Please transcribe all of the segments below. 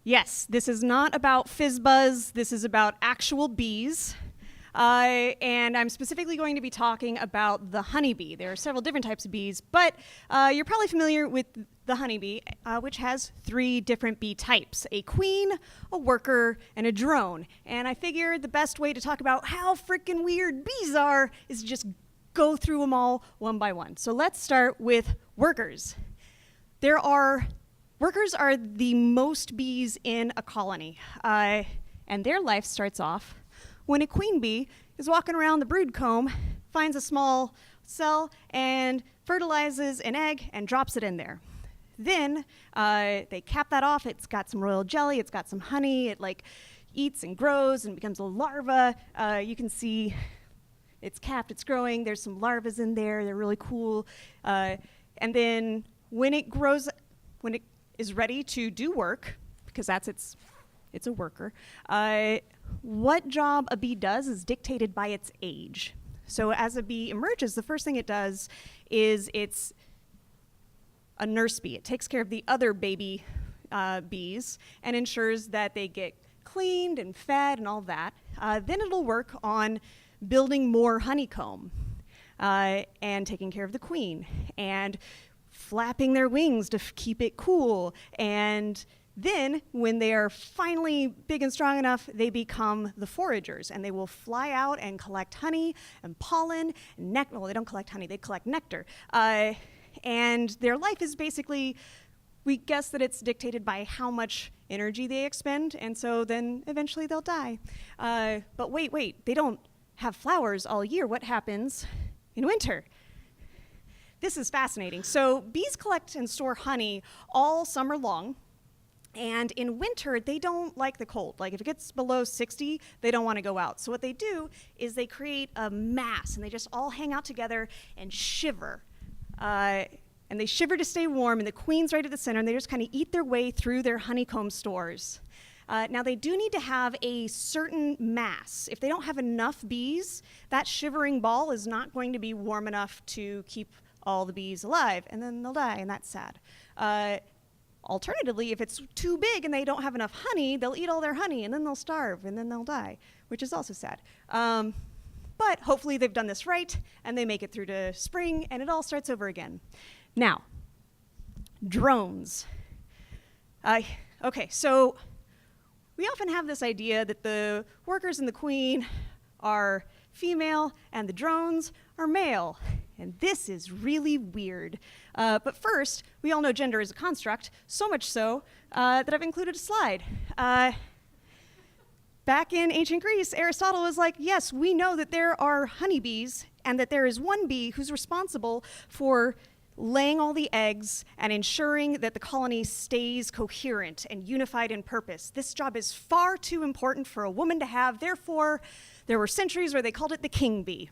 Yes, this is not about fizz buzz. This is about actual bees. And I'm specifically going to be talking about the honeybee. There are several different types of bees, but you're probably familiar with the honeybee, which has 3 different bee types: a queen, a worker, and a drone. And I figured the best way to talk about how freaking weird bees are is to just go through them all one by one. So let's start with workers. Workers are the most bees in a colony, and their life starts off when a queen bee is walking around the brood comb, finds a small cell, and fertilizes an egg and drops it in there. Then they cap that off. It's got some royal jelly. It's got some honey. It eats and grows and becomes a larva. You can see it's capped. It's growing. There's some larvas in there. They're really cool. And then when it is ready to do work, because it's a worker, what job a bee does is dictated by its age. So as a bee emerges, the first thing it does is it's a nurse bee. It takes care of the other baby bees and ensures that they get cleaned and fed and all that. Then it'll work on building more honeycomb and taking care of the queen and flapping their wings to keep it cool. And then when they are finally big and strong enough, they become the foragers, and they will fly out and collect honey and pollen and nectar. Well, they don't collect honey, they collect nectar. And their life is basically, we guess that it's dictated by how much energy they expend, and so then eventually they'll die. But wait, they don't have flowers all year. What happens in winter? This is fascinating. So bees collect and store honey all summer long, and in winter, they don't like the cold. Like if it gets below 60, they don't want to go out. So what they do is they create a mass, and they just all hang out together and shiver. And they shiver to stay warm, and the queen's right at the center, and they just kind of eat their way through their honeycomb stores. Now, they do need to have a certain mass. If they don't have enough bees, that shivering ball is not going to be warm enough to keep all the bees alive, and then they'll die, and that's sad. Alternatively, if it's too big and they don't have enough honey, they'll eat all their honey, and then they'll starve, and then they'll die, which is also sad. But hopefully they've done this right, and they make it through to spring, and it all starts over again. Now, drones. Okay, so we often have this idea that the workers and the queen are female, and the drones are male. And this is really weird. But first, we all know gender is a construct, so much so that I've included a slide. Back in ancient Greece, Aristotle was like, yes, we know that there are honeybees and that there is one bee who's responsible for laying all the eggs and ensuring that the colony stays coherent and unified in purpose. This job is far too important for a woman to have. Therefore, there were centuries where they called it the king bee.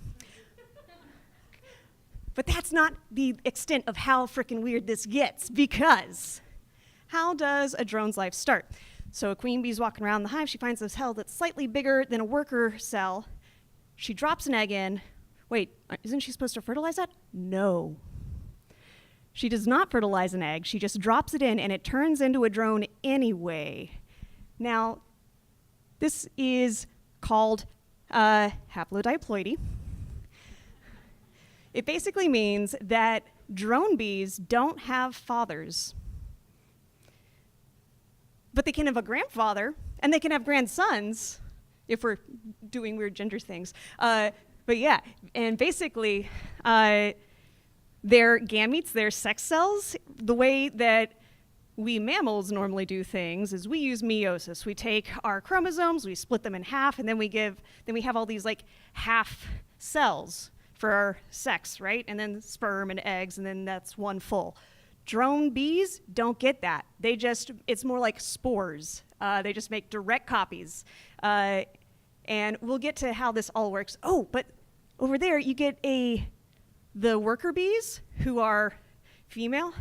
But that's not the extent of how frickin' weird this gets, because how does a drone's life start? So a queen bee's walking around the hive. She finds a cell that's slightly bigger than a worker cell. She drops an egg in. Wait, isn't she supposed to fertilize that? No. She does not fertilize an egg. She just drops it in, and it turns into a drone anyway. Now, this is called haplodiploidy. It basically means that drone bees don't have fathers. But they can have a grandfather, and they can have grandsons, if we're doing weird gender things. But yeah, and basically, their gametes, their sex cells, the way that we mammals normally do things is we use meiosis. We take our chromosomes, we split them in half, and then we have all these like half cells for our sex, right? And then sperm and eggs, and then that's one full. Drone bees don't get that. It's more like spores. They just make direct copies. And we'll get to how this all works. Oh, but over there you get the worker bees, who are female.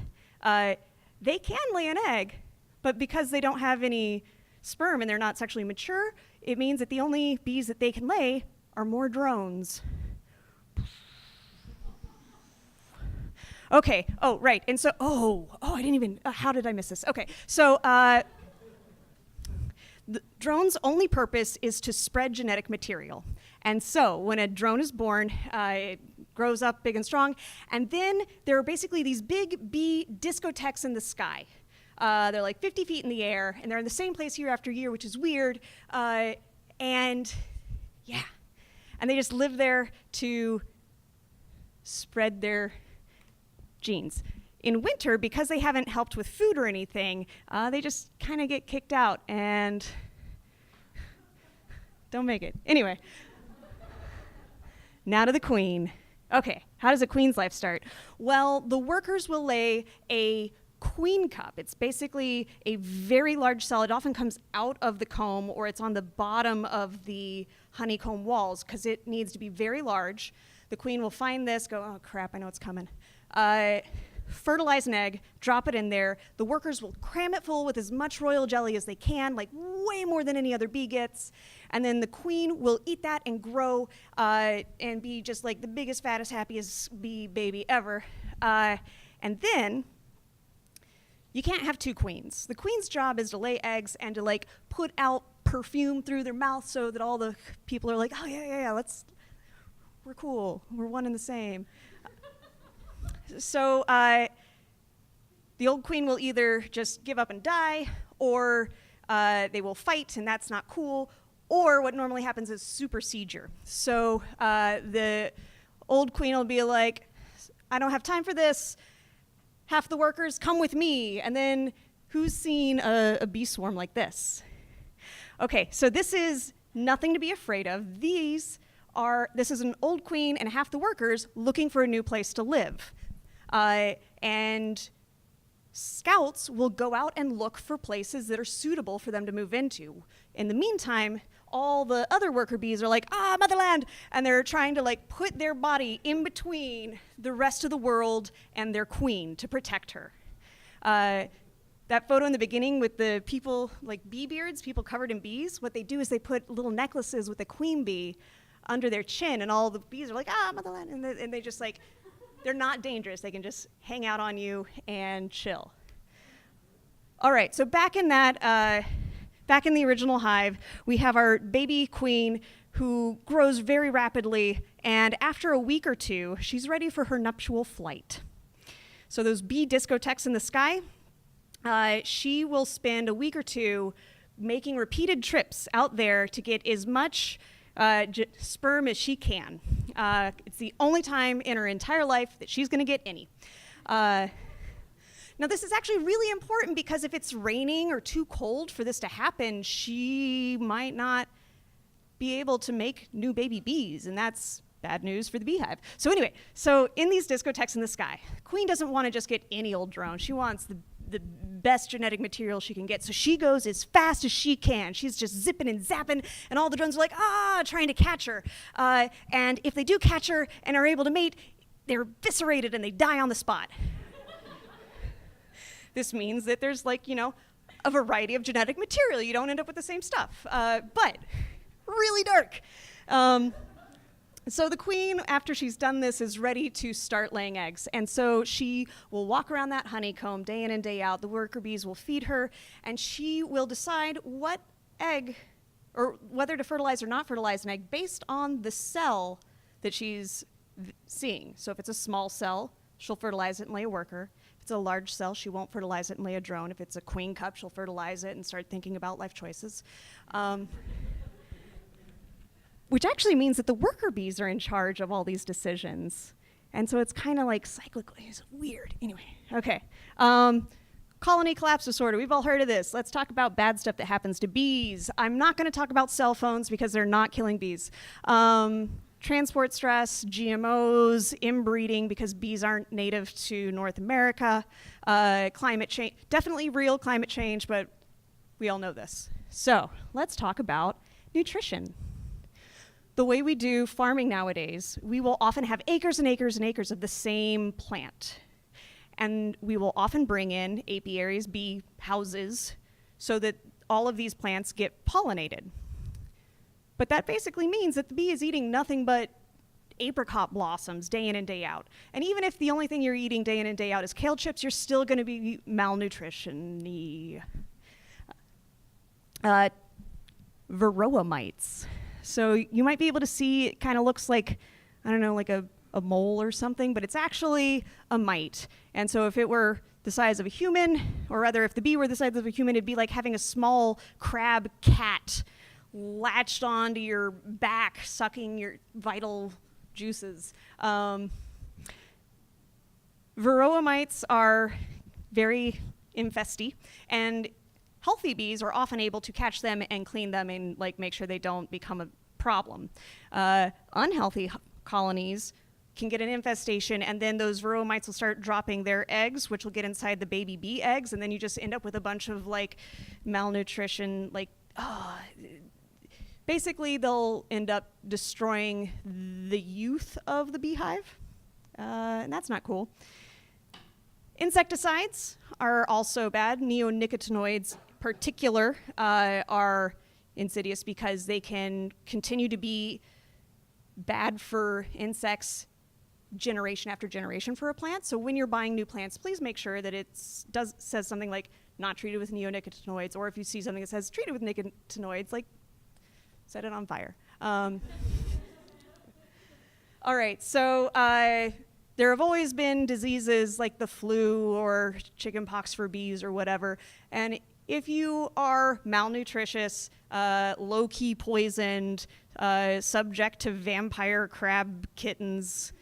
They can lay an egg, but because they don't have any sperm and they're not sexually mature, it means that the only bees that they can lay are more drones. Okay, oh, right, and so, I didn't even, how did I miss this? Okay, so The drone's only purpose is to spread genetic material. And so when a drone is born, it grows up big and strong, and then there are basically these big bee discotheques in the sky. They're like 50 feet in the air, and they're in the same place year after year, which is weird. And yeah, and they just live there to spread their genes. In winter, because they haven't helped with food or anything, they just kind of get kicked out and don't make it. Anyway, now to the queen. Okay, how does a queen's life start? Well, the workers will lay a queen cup. It's basically a very large cell. It often comes out of the comb, or it's on the bottom of the honeycomb walls because it needs to be very large. The queen will find this, go, oh crap, I know it's coming. Fertilize an egg, drop it in there. The workers will cram it full with as much royal jelly as they can, like way more than any other bee gets. And then the queen will eat that and grow and be just like the biggest, fattest, happiest bee baby ever. And then you can't have two queens. The queen's job is to lay eggs and to like put out perfume through their mouth so that all the people are like, oh yeah, we're cool, we're one and the same. So the old queen will either just give up and die, or they will fight, and that's not cool, or what normally happens is super seizure. So the old queen will be like, I don't have time for this. Half the workers, come with me. And then who's seen a bee swarm like this? Okay, so this is nothing to be afraid of. This is an old queen and half the workers looking for a new place to live. And scouts will go out and look for places that are suitable for them to move into. In the meantime, all the other worker bees are like, motherland, and they're trying to like put their body in between the rest of the world and their queen to protect her. That photo in the beginning with the people, like bee beards, people covered in bees, what they do is they put little necklaces with a queen bee under their chin, and all the bees are like, motherland, and they just like, they're not dangerous. They can just hang out on you and chill. All right, so back in the original hive, we have our baby queen who grows very rapidly, and after a week or two, she's ready for her nuptial flight. So those bee discotheques in the sky, she will spend a week or two making repeated trips out there to get as much sperm as she can. It's the only time in her entire life that she's going to get any. Now, this is actually really important because if it's raining or too cold for this to happen, she might not be able to make new baby bees, and that's bad news for the beehive. So anyway, so in these discotheques in the sky, Queen doesn't want to just get any old drone. She wants the best genetic material she can get. So she goes as fast as she can. She's just zipping and zapping, and all the drones are like, trying to catch her. And if they do catch her and are able to mate, they're eviscerated and they die on the spot. This means that there's a variety of genetic material. You don't end up with the same stuff, but really dark. So the queen, after she's done this, is ready to start laying eggs. And so she will walk around that honeycomb day in and day out. The worker bees will feed her, and she will decide what egg, or whether to fertilize or not fertilize an egg based on the cell that she's seeing. So if it's a small cell, she'll fertilize it and lay a worker. If it's a large cell, she won't fertilize it and lay a drone. If it's a queen cup, she'll fertilize it and start thinking about life choices. Which actually means that the worker bees are in charge of all these decisions. And so it's kind of like cyclically. It's weird. Anyway, okay. Colony collapse disorder. We've all heard of this. Let's talk about bad stuff that happens to bees. I'm not going to talk about cell phones because they're not killing bees. Transport stress, GMOs, inbreeding because bees aren't native to North America, climate change, definitely real climate change, but we all know this. So let's talk about nutrition. The way we do farming nowadays, we will often have acres and acres and acres of the same plant. And we will often bring in apiaries, bee houses, so that all of these plants get pollinated. But that basically means that the bee is eating nothing but apricot blossoms day in and day out. And even if the only thing you're eating day in and day out is kale chips, you're still going to be malnutrition-y. varroa mites. So you might be able to see, it kind of looks like, I don't know, like a mole or something, but it's actually a mite. And so if it were the size of a human, or rather if the bee were the size of a human, it'd be like having a small crab cat latched onto your back, sucking your vital juices. Varroa mites are very infesty, and healthy bees are often able to catch them and clean them and like make sure they don't become a problem. Unhealthy colonies can get an infestation, and then those varroa mites will start dropping their eggs, which will get inside the baby bee eggs, and then you just end up with a bunch of like malnutrition, like, basically they'll end up destroying the youth of the beehive, and that's not cool. Insecticides are also bad. Neonicotinoids particular are insidious because they can continue to be bad for insects generation after generation for a plant. So when you're buying new plants, please make sure that it says something like not treated with neonicotinoids, or if you see something that says treated with nicotinoids, like set it on fire. All right, so there have always been diseases like the flu or chickenpox for bees or whatever, and if you are malnutritious, low-key poisoned, subject to vampire crab kittens,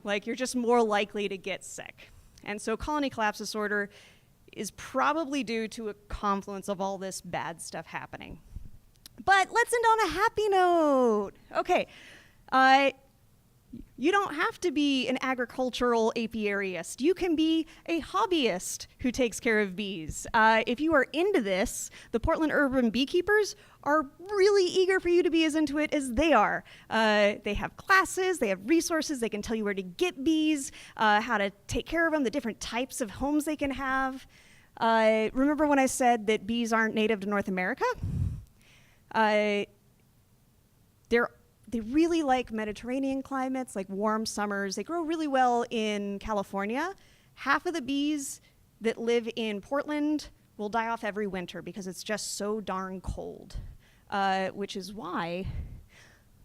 like you're just more likely to get sick. And so colony collapse disorder is probably due to a confluence of all this bad stuff happening. But let's end on a happy note. Okay, you don't have to be an agricultural apiarist. You can be a hobbyist who takes care of bees. If you are into this, the Portland Urban Beekeepers are really eager for you to be as into it as they are. They have classes, they have resources, they can tell you where to get bees, how to take care of them, the different types of homes they can have. Remember when I said that bees aren't native to North America? They really like Mediterranean climates, like warm summers. They grow really well in California. Half of the bees that live in Portland will die off every winter because it's just so darn cold, which is why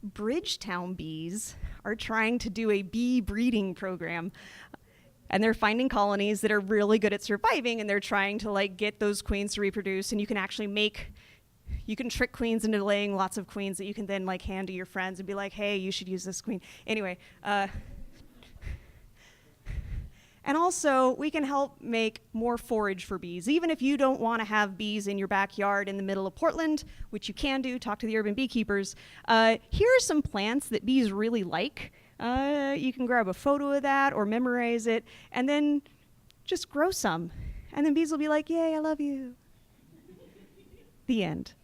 Bridgetown bees are trying to do a bee breeding program. And they're finding colonies that are really good at surviving, and they're trying to like get those queens to reproduce, and you can actually you can trick queens into laying lots of queens that you can then like hand to your friends and be like, hey, you should use this queen. Anyway, and also we can help make more forage for bees. Even if you don't want to have bees in your backyard in the middle of Portland, which you can do, talk to the urban beekeepers, here are some plants that bees really like. You can grab a photo of that or memorize it and then just grow some. And then bees will be like, yay, I love you. The end.